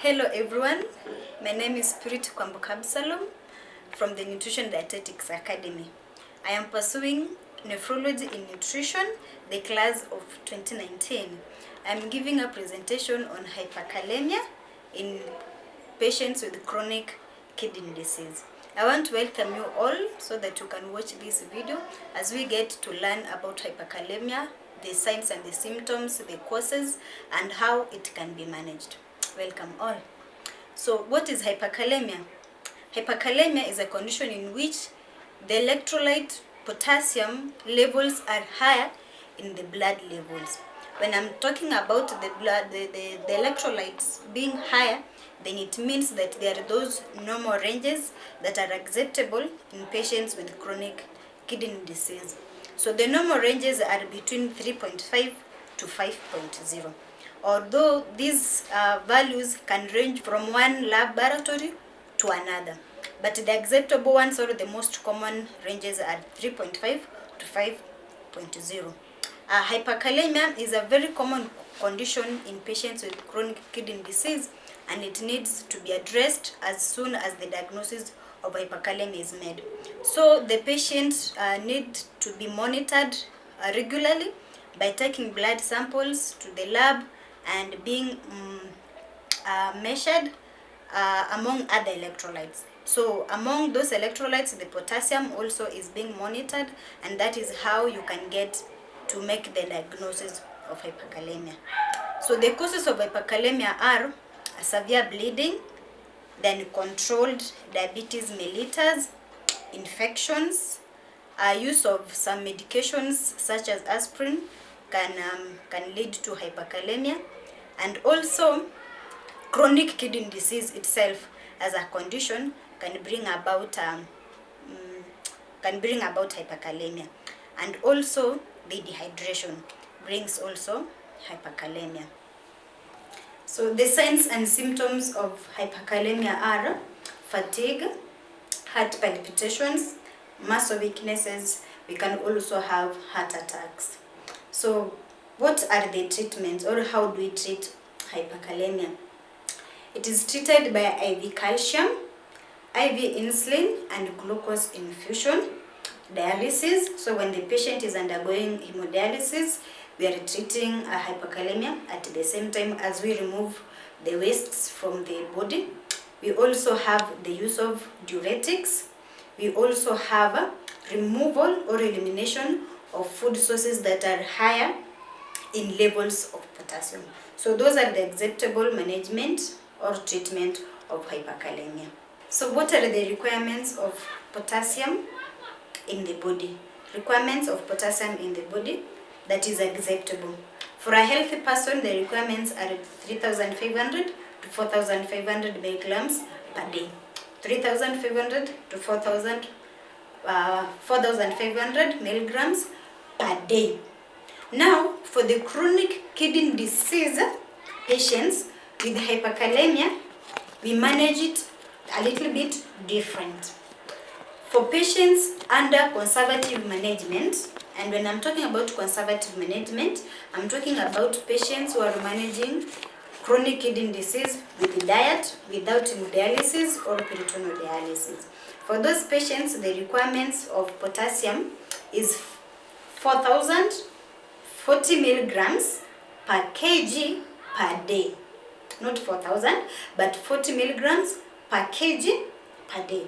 Hello everyone, my name is Spirit Kwambukabsalom from the Nutrition Dietetics Academy. I am pursuing Nephrology in Nutrition, the class of 2019. I am giving a presentation on hyperkalemia in patients with chronic kidney disease. I want to welcome you all so that you can watch this video as we get to learn about hyperkalemia, the signs and the symptoms, the causes, and how it can be managed. Welcome all. So what is hyperkalemia? Hyperkalemia is a condition in which the electrolyte potassium levels are higher in the blood levels. When I'm talking about the blood, the electrolytes being higher, then it means that there are those normal ranges that are acceptable in patients with chronic kidney disease. So the normal ranges are between 3.5 to 5.0. Although these values can range from one laboratory to another, but the acceptable ones or the most common ranges are 3.5 to 5.0. Hyperkalemia is a very common condition in patients with chronic kidney disease, and it needs to be addressed as soon as the diagnosis of hyperkalemia is made. So the patients need to be monitored regularly by taking blood samples to the lab and being measured among other electrolytes. So among those electrolytes, the potassium also is being monitored, and that is how you can get to make the diagnosis of hyperkalemia. So the causes of hyperkalemia are severe bleeding, then controlled diabetes mellitus, infections, use of some medications such as aspirin can lead to hyperkalemia, and also chronic kidney disease itself as a condition can bring about hyperkalemia, and also the dehydration brings also hyperkalemia. So the signs and symptoms of hyperkalemia are fatigue, heart palpitations, muscle weaknesses. We can also have heart attacks. So what are the treatments, or how do we treat hyperkalemia? It is treated by IV calcium, IV insulin, and glucose infusion, dialysis. So when the patient is undergoing hemodialysis, we are treating a hyperkalemia at the same time as we remove the wastes from the body. We also have the use of diuretics. We also have removal or elimination of food sources that are higher in levels of potassium. So those are the acceptable management or treatment of hyperkalemia. So what are the requirements of potassium in the body? Requirements of potassium in the body that is acceptable. For a healthy person, the requirements are 3,500 to 4,500 milligrams per day. 3,500 to 4,500 milligrams per day. Now, for the chronic kidney disease patients with hyperkalemia, we manage it a little bit different. For patients under conservative management, and when I'm talking about conservative management, I'm talking about patients who are managing chronic kidney disease with the diet, without hemodialysis or peritoneal dialysis. For those patients, the requirements of potassium is 4,040 milligrams per kg per day. Not 4,000, but 40 milligrams per kg per day.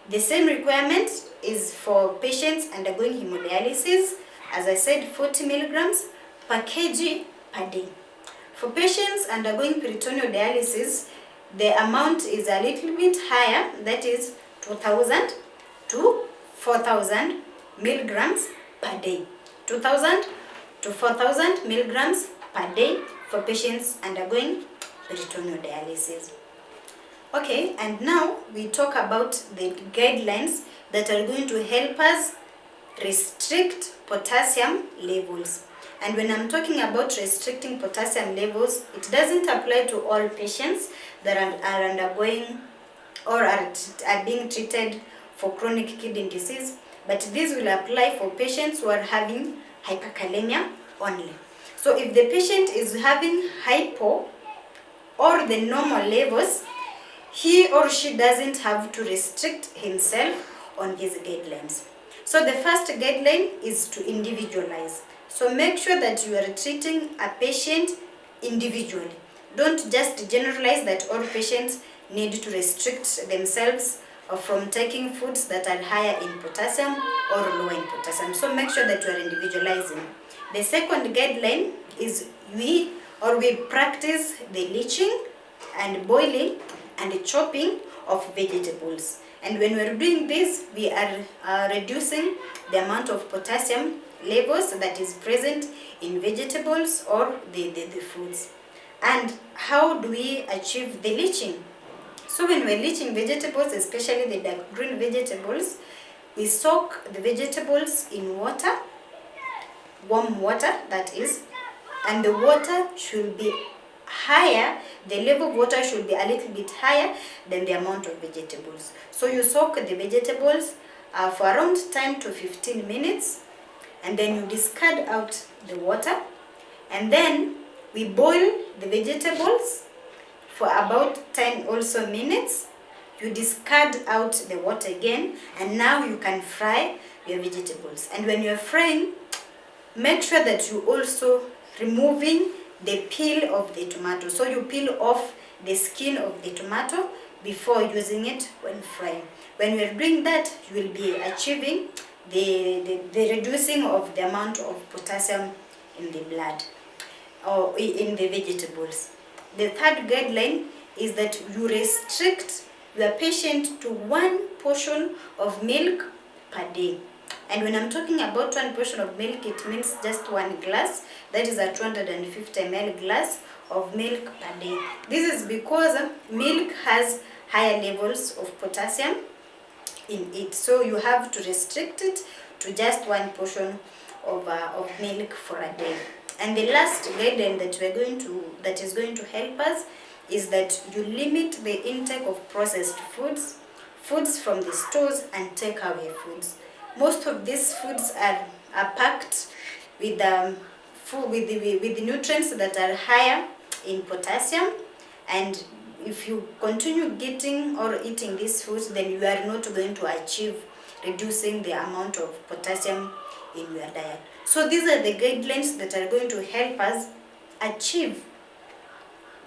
The same requirement is for patients undergoing hemodialysis. As I said, 40 milligrams per kg per day. For patients undergoing peritoneal dialysis, the amount is a little bit higher, that is 2,000 to 4,000 milligrams per day. 2,000 to 4,000 milligrams per day for patients undergoing peritoneal dialysis. Okay, and now we talk about the guidelines that are going to help us restrict potassium levels. And when I'm talking about restricting potassium levels, it doesn't apply to all patients that are undergoing or are being treated for chronic kidney disease, but this will apply for patients who are having hyperkalemia only. So if the patient is having or the normal levels, he or she doesn't have to restrict himself on these guidelines. So the first guideline is to individualize. So make sure that you are treating a patient individually. Don't just generalize that all patients need to restrict themselves from taking foods that are higher in potassium or lower in potassium. So make sure that you are individualizing. The second guideline is we practice the leaching and boiling and chopping of vegetables. And when we're doing this, we are reducing the amount of potassium levels that is present in vegetables or the fruits. And how do we achieve the leaching? So when we're leaching vegetables, especially the dark green vegetables, we soak the vegetables in water, warm water that is, and the water should be higher, the level of water should be a little bit higher than the amount of vegetables. So you soak the vegetables for around 10 to 15 minutes, and then you discard out the water, and then we boil the vegetables for about 10 also minutes. You discard out the water again, and now you can fry your vegetables. And when you're frying, make sure that you also removing the peel of the tomato. So you peel off the skin of the tomato before using it when frying. When you're doing that, you will be achieving the reducing of the amount of potassium in the blood or in the vegetables. The third guideline is that you restrict your patient to 1 portion of milk per day. And when I'm talking about 1 portion of milk, it means just 1 glass. That is a 250 ml glass of milk per day. This is because milk has higher levels of potassium in it. So you have to restrict it to just 1 portion of milk for a day. And the last guideline that is going to help us is that you limit the intake of processed foods from the stores and takeaway foods. Most of these foods are packed with the nutrients that are higher in potassium, and if you continue getting or eating these foods, then you are not going to achieve reducing the amount of potassium in your diet. So these are the guidelines that are going to help us achieve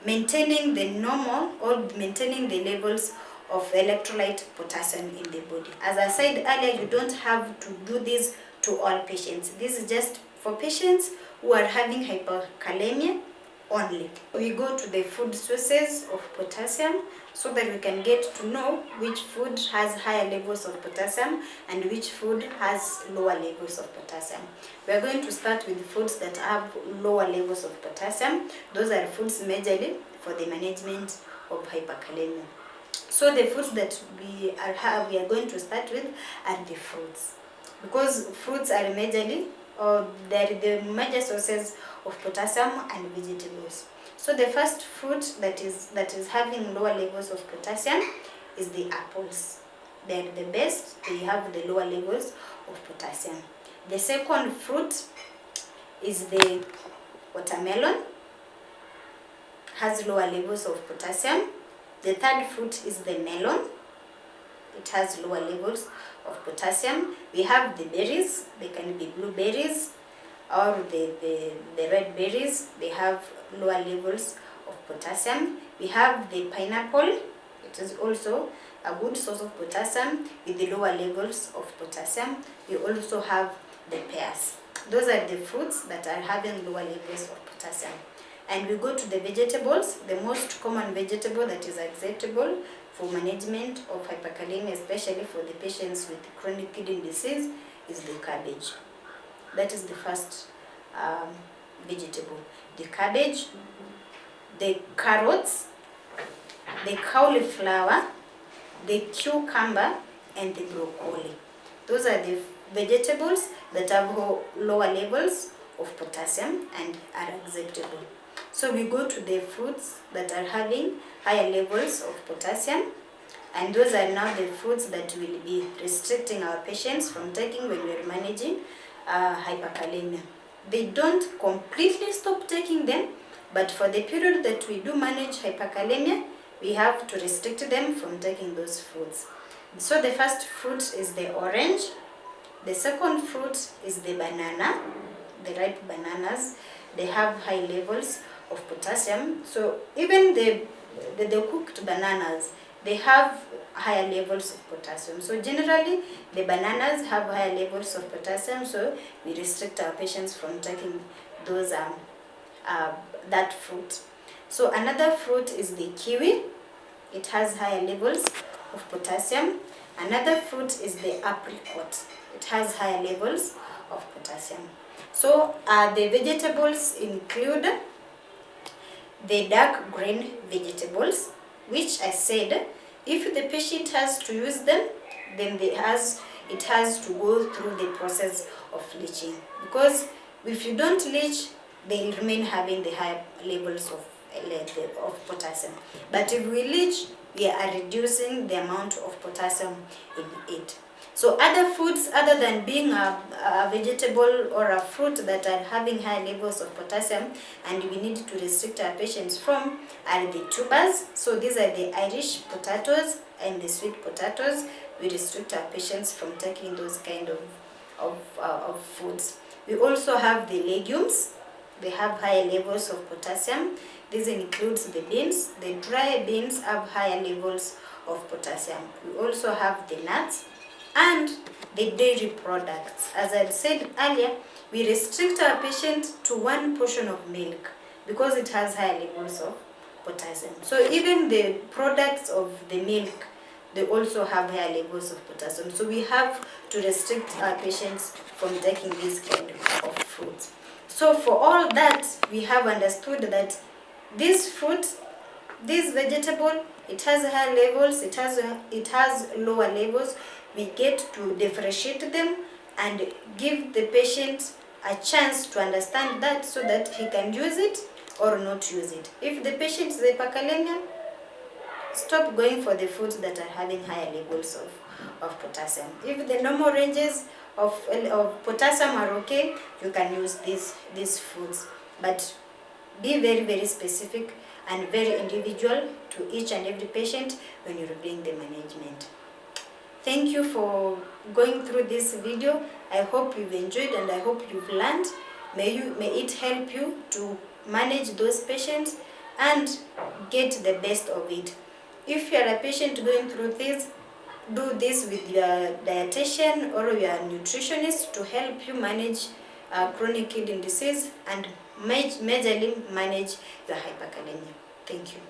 maintaining the normal or maintaining the levels of electrolyte potassium in the body. As I said earlier, you don't have to do this to all patients. This is just for patients who are having hyperkalemia only. We go to the food sources of potassium so that we can get to know which food has higher levels of potassium and which food has lower levels of potassium. We are going to start with foods that have lower levels of potassium. Those are foods majorly for the management of hyperkalemia. So the foods that we are going to start with are the fruits, because fruits are majorly they're the major sources of potassium and vegetables. So the first fruit that is having lower levels of potassium is the apples. They're the best. They have the lower levels of potassium. The second fruit is the watermelon. Has lower levels of potassium. The third fruit is the melon. It has lower levels of potassium. We have the berries. They can be blueberries or the red berries. They have lower levels of potassium. We have the pineapple. It is also a good source of potassium with the lower levels of potassium. We also have the pears. Those are the fruits that are having lower levels of potassium. And we go to the vegetables. The most common vegetable that is acceptable for management of hyperkalemia, especially for the patients with chronic kidney disease, is the cabbage. That is the first vegetable. The cabbage, the carrots, the cauliflower, the cucumber, and the broccoli. Those are the vegetables that have lower levels of potassium and are acceptable. So we go to the fruits that are having higher levels of potassium, and those are now the fruits that will be restricting our patients from taking when we are managing hyperkalemia. They don't completely stop taking them, But for the period that we do manage hyperkalemia, we have to restrict them from taking those fruits. So the first fruit is the orange. The second fruit is the banana, the ripe bananas. They have high levels of potassium. So even the cooked bananas, they have higher levels of potassium. So generally, the bananas have higher levels of potassium, so we restrict our patients from taking those that fruit. So another fruit is the kiwi. It has higher levels of potassium. Another fruit is the apricot. It has higher levels of potassium. So the vegetables include the dark green vegetables, which I said, if the patient has to use them, then it has to go through the process of leaching. Because if you don't leach, they will remain having the high levels of potassium. But if we leach, we are reducing the amount of potassium in it. So other foods, other than being a vegetable or a fruit that are having high levels of potassium and we need to restrict our patients from, are the tubers. So these are the Irish potatoes and the sweet potatoes. We restrict our patients from taking those kind of foods. We also have the legumes. They have higher levels of potassium. This includes the beans. The dry beans have higher levels of potassium. We also have the nuts and the dairy products. As I said earlier, we restrict our patient to one portion of milk because it has high levels of potassium. So even the products of the milk, they also have higher levels of potassium. So we have to restrict our patients from taking this kind of fruits. So for all that, we have understood that this fruit, this vegetable, it has high levels, it has lower levels. We get to differentiate them and give the patient a chance to understand that so that he can use it or not use it. If the patient is hyperkalemia, stop going for the foods that are having higher levels of potassium. If the normal ranges of potassium are okay, you can use these foods. But be very, very specific and very individual to each and every patient when you're doing the management. Thank you for going through this video. I hope you've enjoyed and I hope you've learned. May it help you to manage those patients and get the best of it. If you are a patient going through this, do this with your dietitian or your nutritionist to help you manage chronic kidney disease and majorly manage your hyperkalemia. Thank you.